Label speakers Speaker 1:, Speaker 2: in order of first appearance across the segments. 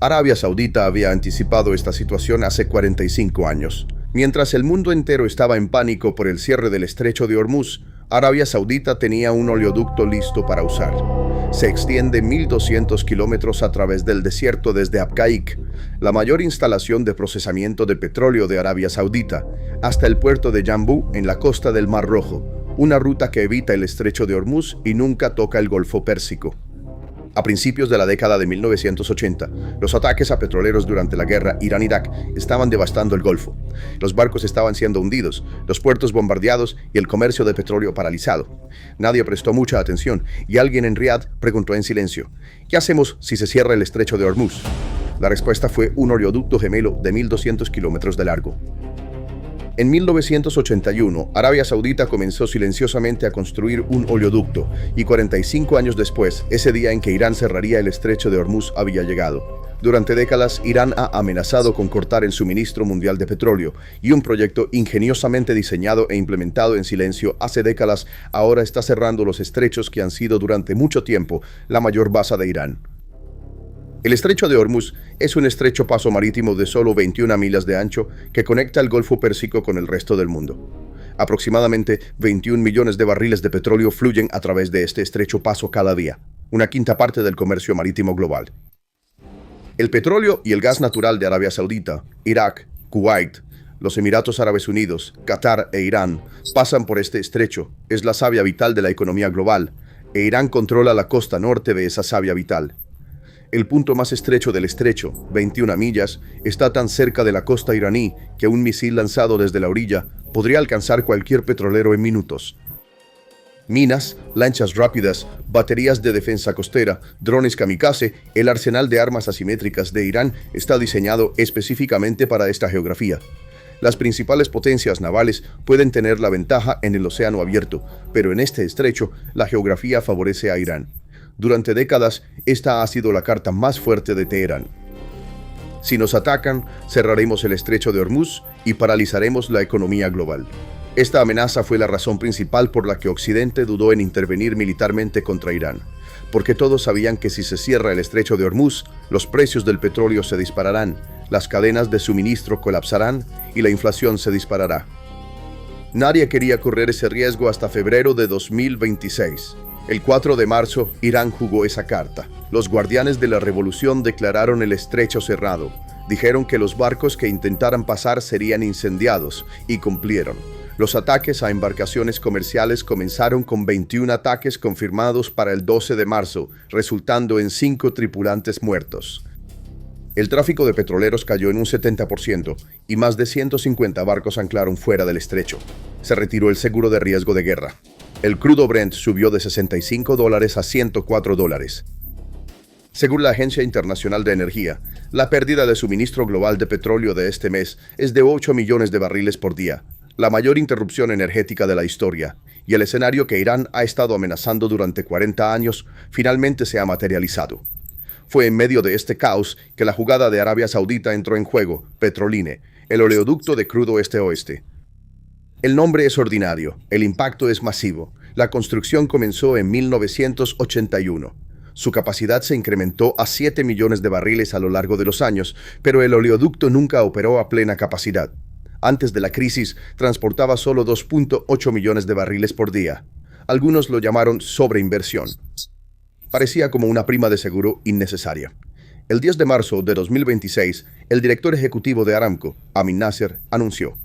Speaker 1: Arabia Saudita había anticipado esta situación hace 45 años. Mientras el mundo entero estaba en pánico por el cierre del estrecho de Hormuz, Arabia Saudita tenía un oleoducto listo para usar. Se extiende 1.200 kilómetros a través del desierto desde Abqaiq, la mayor instalación de procesamiento de petróleo de Arabia Saudita, hasta el puerto de Yanbu en la costa del Mar Rojo, una ruta que evita el estrecho de Hormuz y nunca toca el Golfo Pérsico. A principios de la década de 1980, los ataques a petroleros durante la guerra Irán-Irak estaban devastando el Golfo. Los barcos estaban siendo hundidos, los puertos bombardeados y el comercio de petróleo paralizado. Nadie prestó mucha atención y alguien en Riad preguntó en silencio: ¿qué hacemos si se cierra el estrecho de Hormuz? La respuesta fue un oleoducto gemelo de 1.200 kilómetros de largo. En 1981, Arabia Saudita comenzó silenciosamente a construir un oleoducto y 45 años después, ese día en que Irán cerraría el estrecho de Hormuz había llegado. Durante décadas, Irán ha amenazado con cortar el suministro mundial de petróleo y un proyecto ingeniosamente diseñado e implementado en silencio hace décadas ahora está cerrando los estrechos que han sido durante mucho tiempo la mayor base de Irán. El estrecho de Hormuz es un estrecho paso marítimo de solo 21 millas de ancho que conecta el Golfo Pérsico con el resto del mundo. Aproximadamente 21 millones de barriles de petróleo fluyen a través de este estrecho paso cada día, una quinta parte del comercio marítimo global. El petróleo y el gas natural de Arabia Saudita, Irak, Kuwait, los Emiratos Árabes Unidos, Qatar e Irán pasan por este estrecho. Es la savia vital de la economía global, e Irán controla la costa norte de esa savia vital. El punto más estrecho del estrecho, 21 millas, está tan cerca de la costa iraní que un misil lanzado desde la orilla podría alcanzar cualquier petrolero en minutos. Minas, lanchas rápidas, baterías de defensa costera, drones kamikaze, el arsenal de armas asimétricas de Irán está diseñado específicamente para esta geografía. Las principales potencias navales pueden tener la ventaja en el océano abierto, pero en este estrecho la geografía favorece a Irán. Durante décadas, esta ha sido la carta más fuerte de Teherán. Si nos atacan, cerraremos el estrecho de Hormuz y paralizaremos la economía global. Esta amenaza fue la razón principal por la que Occidente dudó en intervenir militarmente contra Irán, porque todos sabían que si se cierra el estrecho de Hormuz, los precios del petróleo se dispararán, las cadenas de suministro colapsarán y la inflación se disparará. Nadie quería correr ese riesgo hasta febrero de 2026. El 4 de marzo, Irán jugó esa carta. Los guardianes de la revolución declararon el estrecho cerrado. Dijeron que los barcos que intentaran pasar serían incendiados, y cumplieron. Los ataques a embarcaciones comerciales comenzaron con 21 ataques confirmados para el 12 de marzo, resultando en 5 tripulantes muertos. El tráfico de petroleros cayó en un 70% y más de 150 barcos anclaron fuera del estrecho. Se retiró el seguro de riesgo de guerra. El crudo Brent subió de $65 a $104. Según la Agencia Internacional de Energía, la pérdida de suministro global de petróleo de este mes es de 8 millones de barriles por día, la mayor interrupción energética de la historia, y el escenario que Irán ha estado amenazando durante 40 años finalmente se ha materializado. Fue en medio de este caos que la jugada de Arabia Saudita entró en juego, Petroline, el oleoducto de crudo este-oeste. El nombre es ordinario, el impacto es masivo. La construcción comenzó en 1981. Su capacidad se incrementó a 7 millones de barriles a lo largo de los años, pero el oleoducto nunca operó a plena capacidad. Antes de la crisis, transportaba solo 2.8 millones de barriles por día. Algunos lo llamaron sobreinversión. Parecía como una prima de seguro innecesaria. El 10 de marzo de 2026, el director ejecutivo de Aramco, Amin Nasser, anunció: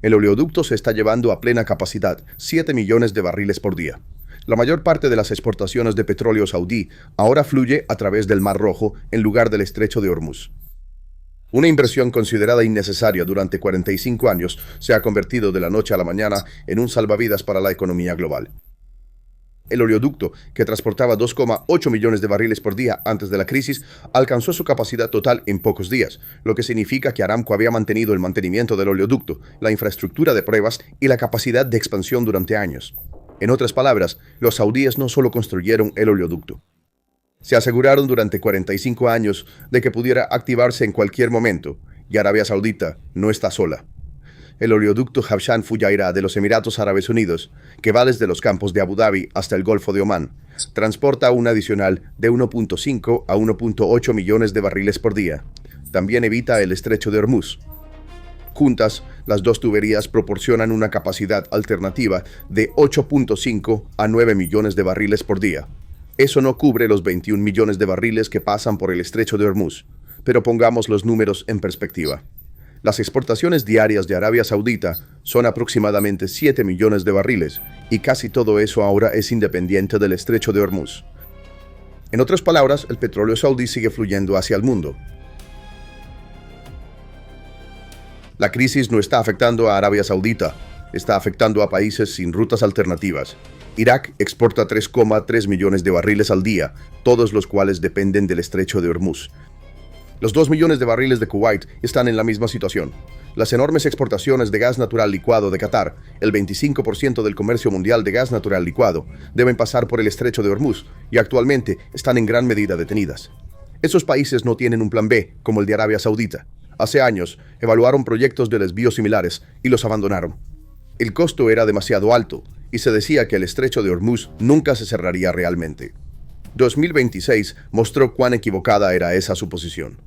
Speaker 1: el oleoducto se está llevando a plena capacidad, 7 millones de barriles por día. La mayor parte de las exportaciones de petróleo saudí ahora fluye a través del Mar Rojo en lugar del estrecho de Hormuz. Una inversión considerada innecesaria durante 45 años se ha convertido de la noche a la mañana en un salvavidas para la economía global. El oleoducto, que transportaba 2,8 millones de barriles por día antes de la crisis, alcanzó su capacidad total en pocos días, lo que significa que Aramco había mantenido el mantenimiento del oleoducto, la infraestructura de pruebas y la capacidad de expansión durante años. En otras palabras, los saudíes no solo construyeron el oleoducto. Se aseguraron durante 45 años de que pudiera activarse en cualquier momento, y Arabia Saudita no está sola. el oleoducto Habshan Fujairah de los Emiratos Árabes Unidos, que va desde los campos de Abu Dhabi hasta el Golfo de Omán, transporta un adicional de 1.5 a 1.8 millones de barriles por día. También evita el estrecho de Hormuz. Juntas, las dos tuberías proporcionan una capacidad alternativa de 8.5 a 9 millones de barriles por día. Eso no cubre los 21 millones de barriles que pasan por el estrecho de Hormuz, pero pongamos los números en perspectiva. Las exportaciones diarias de Arabia Saudita son aproximadamente 7 millones de barriles, y casi todo eso ahora es independiente del estrecho de Hormuz. En otras palabras, el petróleo saudí sigue fluyendo hacia el mundo. La crisis no está afectando a Arabia Saudita, está afectando a países sin rutas alternativas. Irak exporta 3,3 millones de barriles al día, todos los cuales dependen del estrecho de Hormuz. Los 2 millones de barriles de Kuwait están en la misma situación. Las enormes exportaciones de gas natural licuado de Qatar, el 25% del comercio mundial de gas natural licuado, deben pasar por el estrecho de Hormuz y actualmente están en gran medida detenidas. Esos países no tienen un plan B como el de Arabia Saudita. Hace años evaluaron proyectos de desvío similares y los abandonaron. El costo era demasiado alto y se decía que el estrecho de Hormuz nunca se cerraría realmente. 2026 mostró cuán equivocada era esa suposición.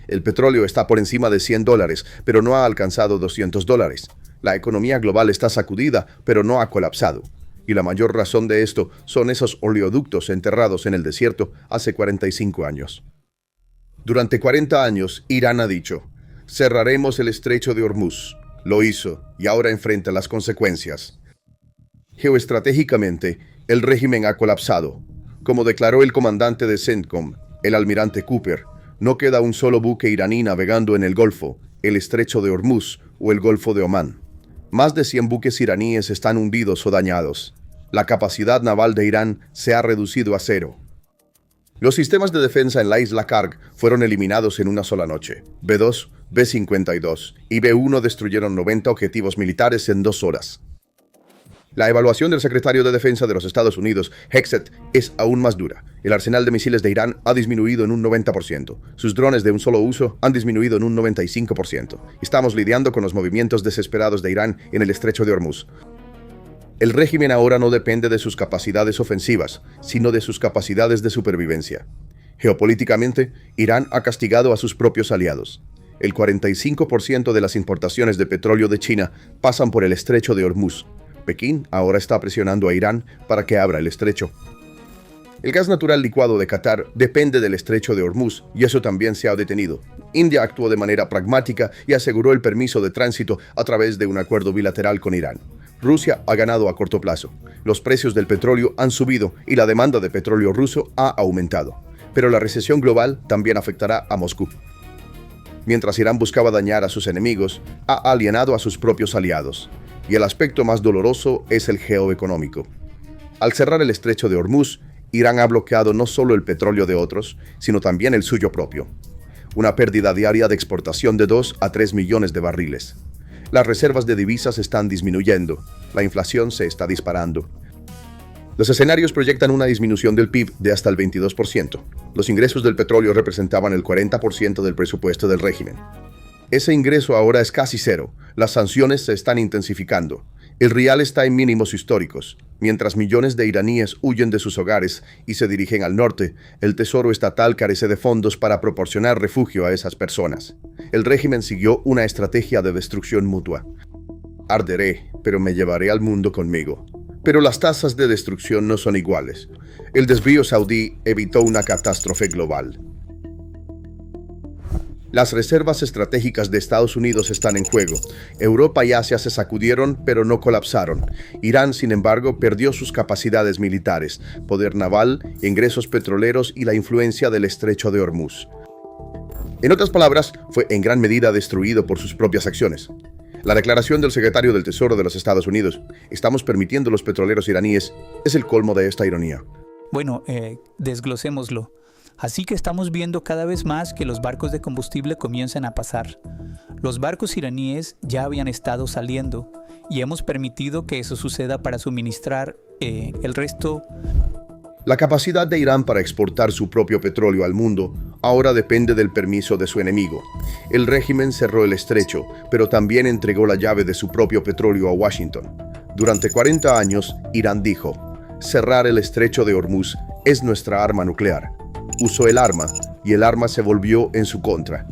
Speaker 1: El petróleo está por encima de $100, pero no ha alcanzado $200. La economía global está sacudida, pero no ha colapsado. Y la mayor razón de esto son esos oleoductos enterrados en el desierto hace 45 años. Durante 40 años, Irán ha dicho: cerraremos el estrecho de Hormuz. Lo hizo y ahora enfrenta las consecuencias. Geoestratégicamente, el régimen ha colapsado. Como declaró el comandante de CENTCOM, el almirante Cooper, no queda un solo buque iraní navegando en el Golfo, el estrecho de Hormuz o el Golfo de Omán. Más de 100 buques iraníes están hundidos o dañados. La capacidad naval de Irán se ha reducido a cero. Los sistemas de defensa en la isla Karg fueron eliminados en una sola noche. B-2, B-52 y B-1 destruyeron 90 objetivos militares en 2 horas. La evaluación del secretario de Defensa de los Estados Unidos, Hegseth, es aún más dura. El arsenal de misiles de Irán ha disminuido en un 90%. Sus drones de un solo uso han disminuido en un 95%. Estamos lidiando con los movimientos desesperados de Irán en el estrecho de Hormuz. El régimen ahora no depende de sus capacidades ofensivas, sino de sus capacidades de supervivencia. Geopolíticamente, Irán ha castigado a sus propios aliados. El 45% de las importaciones de petróleo de China pasan por el estrecho de Hormuz. Pekín ahora está presionando a Irán para que abra el estrecho. El gas natural licuado de Qatar depende del estrecho de Hormuz y eso también se ha detenido. India actuó de manera pragmática y aseguró el permiso de tránsito a través de un acuerdo bilateral con Irán. Rusia ha ganado a corto plazo. Los precios del petróleo han subido y la demanda de petróleo ruso ha aumentado. Pero la recesión global también afectará a Moscú. Mientras Irán buscaba dañar a sus enemigos, ha alienado a sus propios aliados. Y el aspecto más doloroso es el geoeconómico. Al cerrar el estrecho de Hormuz, Irán ha bloqueado no solo el petróleo de otros, sino también el suyo propio. Una pérdida diaria de exportación de 2 a 3 millones de barriles. Las reservas de divisas están disminuyendo. La inflación se está disparando. Los escenarios proyectan una disminución del PIB de hasta el 22%. Los ingresos del petróleo representaban el 40% del presupuesto del régimen. Ese ingreso ahora es casi cero. Las sanciones se están intensificando. El rial está en mínimos históricos. Mientras millones de iraníes huyen de sus hogares y se dirigen al norte, el Tesoro Estatal carece de fondos para proporcionar refugio a esas personas. El régimen siguió una estrategia de destrucción mutua. Arderé, pero me llevaré al mundo conmigo. Pero las tasas de destrucción no son iguales. El desvío saudí evitó una catástrofe global. Las reservas estratégicas de Estados Unidos están en juego. Europa y Asia se sacudieron, pero no colapsaron. Irán, sin embargo, perdió sus capacidades militares, poder naval, ingresos petroleros y la influencia del estrecho de Hormuz. En otras palabras, fue en gran medida destruido por sus propias acciones. La declaración del secretario del Tesoro de los Estados Unidos, "estamos permitiendo los petroleros iraníes", es el colmo de esta ironía.
Speaker 2: Bueno, desglosémoslo. Así que estamos viendo cada vez más que los barcos de combustible comienzan a pasar. Los barcos iraníes ya habían estado saliendo y hemos permitido que eso suceda para suministrar el resto.
Speaker 1: La capacidad de Irán para exportar su propio petróleo al mundo ahora depende del permiso de su enemigo. El régimen cerró el estrecho, pero también entregó la llave de su propio petróleo a Washington. Durante 40 años, Irán dijo: cerrar el estrecho de Hormuz es nuestra arma nuclear. Usó el arma, y el arma se volvió en su contra.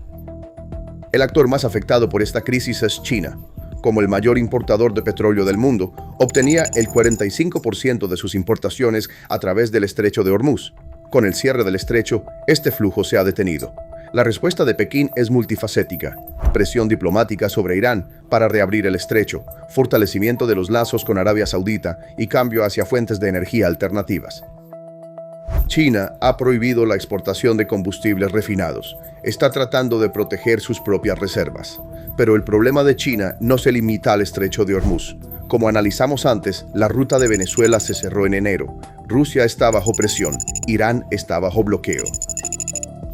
Speaker 1: El actor más afectado por esta crisis es China. Como el mayor importador de petróleo del mundo, obtenía el 45% de sus importaciones a través del estrecho de Hormuz. Con el cierre del estrecho, este flujo se ha detenido. La respuesta de Pekín es multifacética: presión diplomática sobre Irán para reabrir el estrecho, fortalecimiento de los lazos con Arabia Saudita y cambio hacia fuentes de energía alternativas. China ha prohibido la exportación de combustibles refinados. Está tratando de proteger sus propias reservas. Pero el problema de China no se limita al estrecho de Hormuz. Como analizamos antes, la ruta de Venezuela se cerró en enero. Rusia está bajo presión. Irán está bajo bloqueo.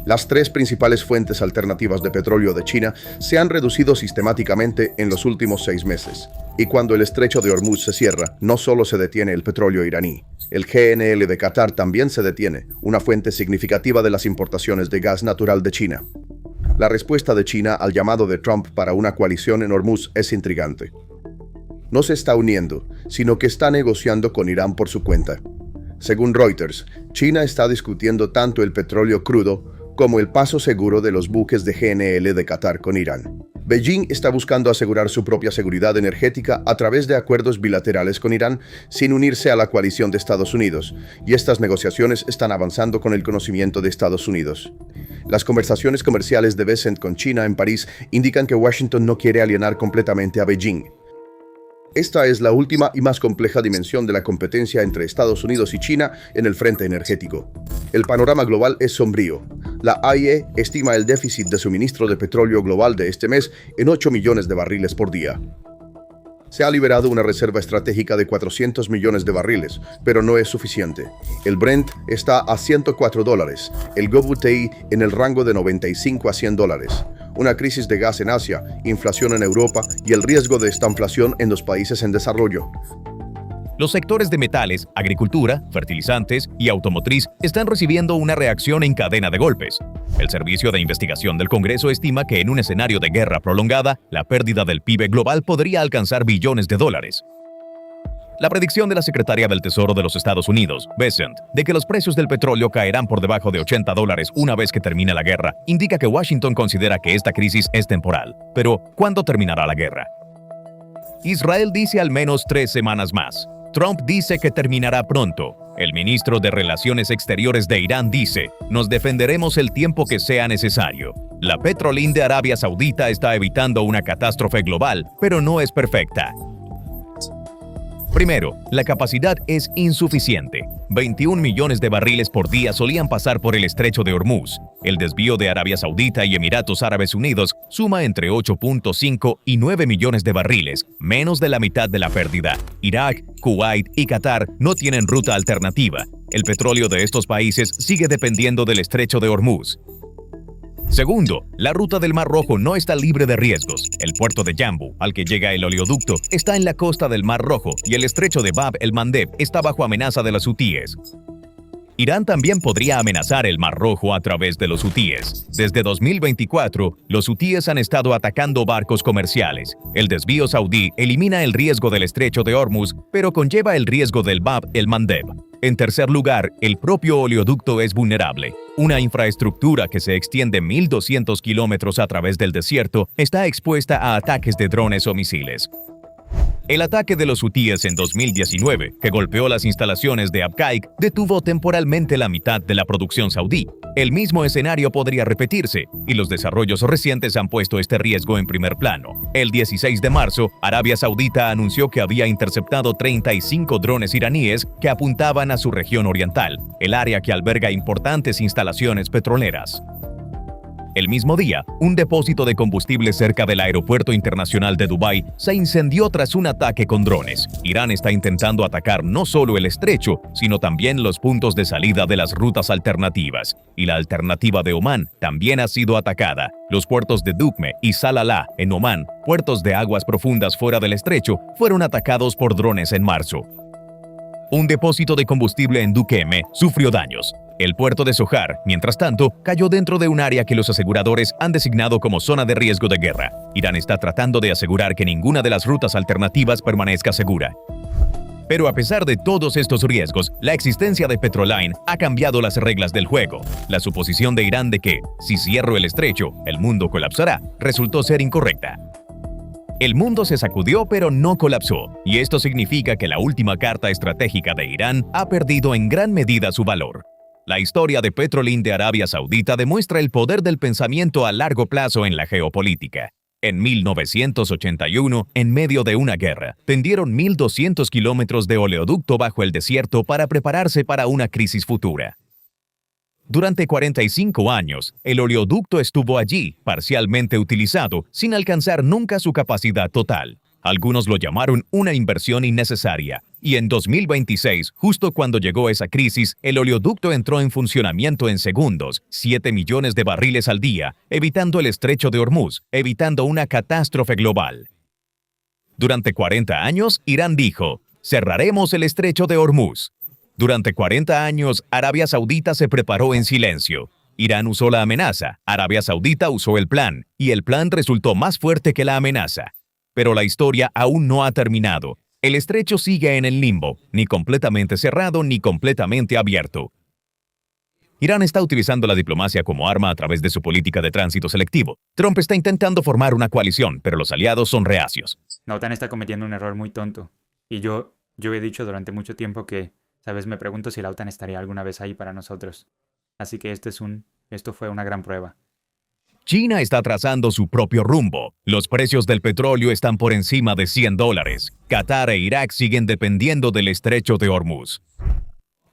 Speaker 1: Las tres principales fuentes alternativas de petróleo de China se han reducido sistemáticamente en los últimos 6 meses. Y cuando el estrecho de Hormuz se cierra, no solo se detiene el petróleo iraní. El GNL de Qatar también se detiene, una fuente significativa de las importaciones de gas natural de China. La respuesta de China al llamado de Trump para una coalición en Hormuz es intrigante. No se está uniendo, sino que está negociando con Irán por su cuenta. Según Reuters, China está discutiendo tanto el petróleo crudo como el paso seguro de los buques de GNL de Qatar con Irán. Beijing está buscando asegurar su propia seguridad energética a través de acuerdos bilaterales con Irán sin unirse a la coalición de Estados Unidos, y estas negociaciones están avanzando con el conocimiento de Estados Unidos. Las conversaciones comerciales de Bessent con China en París indican que Washington no quiere alienar completamente a Beijing. Esta es la última y más compleja dimensión de la competencia entre Estados Unidos y China en el frente energético. El panorama global es sombrío. La AIE estima el déficit de suministro de petróleo global de este mes en 8 millones de barriles por día. Se ha liberado una reserva estratégica de 400 millones de barriles, pero no es suficiente. El Brent está a $104, el WTI en el rango de 95 a $100. Una crisis de gas en Asia, inflación en Europa y el riesgo de estanflación en los países en desarrollo.
Speaker 3: Los sectores de metales, agricultura, fertilizantes y automotriz están recibiendo una reacción en cadena de golpes. El Servicio de Investigación del Congreso estima que en un escenario de guerra prolongada, la pérdida del PIB global podría alcanzar billones de dólares. La predicción de la secretaria del Tesoro de los Estados Unidos, Bessent, de que los precios del petróleo caerán por debajo de $80 una vez que termine la guerra, indica que Washington considera que esta crisis es temporal. Pero, ¿cuándo terminará la guerra? Israel dice al menos 3 semanas más. Trump dice que terminará pronto. El ministro de Relaciones Exteriores de Irán dice: nos defenderemos el tiempo que sea necesario. La Petrolín de Arabia Saudita está evitando una catástrofe global, pero no es perfecta. Primero, la capacidad es insuficiente. 21 millones de barriles por día solían pasar por el estrecho de Hormuz. El desvío de Arabia Saudita y Emiratos Árabes Unidos suma entre 8.5 y 9 millones de barriles, menos de la mitad de la pérdida. Irak, Kuwait y Qatar no tienen ruta alternativa. El petróleo de estos países sigue dependiendo del estrecho de Hormuz. Segundo, la ruta del Mar Rojo no está libre de riesgos. El puerto de Jambu, al que llega el oleoducto, está en la costa del Mar Rojo y el estrecho de Bab el-Mandeb está bajo amenaza de los hutíes. Irán también podría amenazar el Mar Rojo a través de los hutíes. Desde 2024, los hutíes han estado atacando barcos comerciales. El desvío saudí elimina el riesgo del estrecho de Hormuz, pero conlleva el riesgo del Bab el-Mandeb. En tercer lugar, el propio oleoducto es vulnerable. Una infraestructura que se extiende 1.200 kilómetros a través del desierto está expuesta a ataques de drones o misiles. El ataque de los hutíes en 2019, que golpeó las instalaciones de Abqaiq, detuvo temporalmente la mitad de la producción saudí. El mismo escenario podría repetirse, y los desarrollos recientes han puesto este riesgo en primer plano. El 16 de marzo, Arabia Saudita anunció que había interceptado 35 drones iraníes que apuntaban a su región oriental, el área que alberga importantes instalaciones petroleras. El mismo día, un depósito de combustible cerca del Aeropuerto Internacional de Dubái se incendió tras un ataque con drones. Irán está intentando atacar no solo el estrecho, sino también los puntos de salida de las rutas alternativas. Y la alternativa de Omán también ha sido atacada. Los puertos de Dukme y Salalah, en Omán, puertos de aguas profundas fuera del estrecho, fueron atacados por drones en marzo. Un depósito de combustible en Duqm sufrió daños. El puerto de Sohar, mientras tanto, cayó dentro de un área que los aseguradores han designado como zona de riesgo de guerra. Irán está tratando de asegurar que ninguna de las rutas alternativas permanezca segura. Pero a pesar de todos estos riesgos, la existencia de Petroline ha cambiado las reglas del juego. La suposición de Irán de que, si cierro el estrecho, el mundo colapsará, resultó ser incorrecta. El mundo se sacudió pero no colapsó, y esto significa que la última carta estratégica de Irán ha perdido en gran medida su valor. La historia de Petroline de Arabia Saudita demuestra el poder del pensamiento a largo plazo en la geopolítica. En 1981, en medio de una guerra, tendieron 1.200 kilómetros de oleoducto bajo el desierto para prepararse para una crisis futura. Durante 45 años, el oleoducto estuvo allí, parcialmente utilizado, sin alcanzar nunca su capacidad total. Algunos lo llamaron una inversión innecesaria, y en 2026, justo cuando llegó esa crisis, el oleoducto entró en funcionamiento en segundos, 7 millones de barriles al día, evitando el estrecho de Hormuz, evitando una catástrofe global. Durante 40 años, Irán dijo, cerraremos el estrecho de Hormuz. Durante 40 años, Arabia Saudita se preparó en silencio. Irán usó la amenaza, Arabia Saudita usó el plan, y el plan resultó más fuerte que la amenaza. Pero la historia aún no ha terminado. El estrecho sigue en el limbo, ni completamente cerrado ni completamente abierto. Irán está utilizando la diplomacia como arma a través de su política de tránsito selectivo. Trump está intentando formar una coalición, pero los aliados son reacios.
Speaker 4: La OTAN está cometiendo un error muy tonto. Y yo he dicho durante mucho tiempo que, ¿sabes? Me pregunto si la OTAN estaría alguna vez ahí para nosotros. Así que esto fue una gran prueba.
Speaker 3: China está trazando su propio rumbo. Los precios del petróleo están por encima de $100. Qatar e Irak siguen dependiendo del estrecho de Hormuz.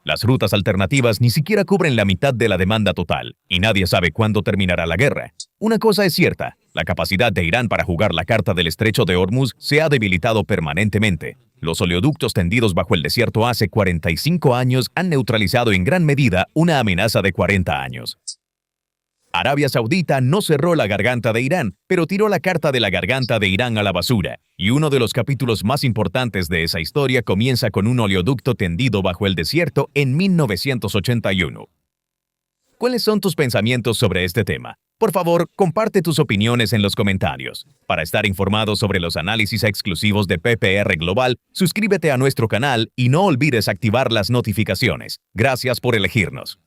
Speaker 3: Las rutas alternativas ni siquiera cubren la mitad de la demanda total, y nadie sabe cuándo terminará la guerra. Una cosa es cierta, la capacidad de Irán para jugar la carta del estrecho de Hormuz se ha debilitado permanentemente. Los oleoductos tendidos bajo el desierto hace 45 años han neutralizado en gran medida una amenaza de 40 años. Arabia Saudita no cerró la garganta de Irán, pero tiró la carta de la garganta de Irán a la basura, y uno de los capítulos más importantes de esa historia comienza con un oleoducto tendido bajo el desierto en 1981. ¿Cuáles son tus pensamientos sobre este tema? Por favor, comparte tus opiniones en los comentarios. Para estar informado sobre los análisis exclusivos de PPR Global, suscríbete a nuestro canal y no olvides activar las notificaciones. Gracias por elegirnos.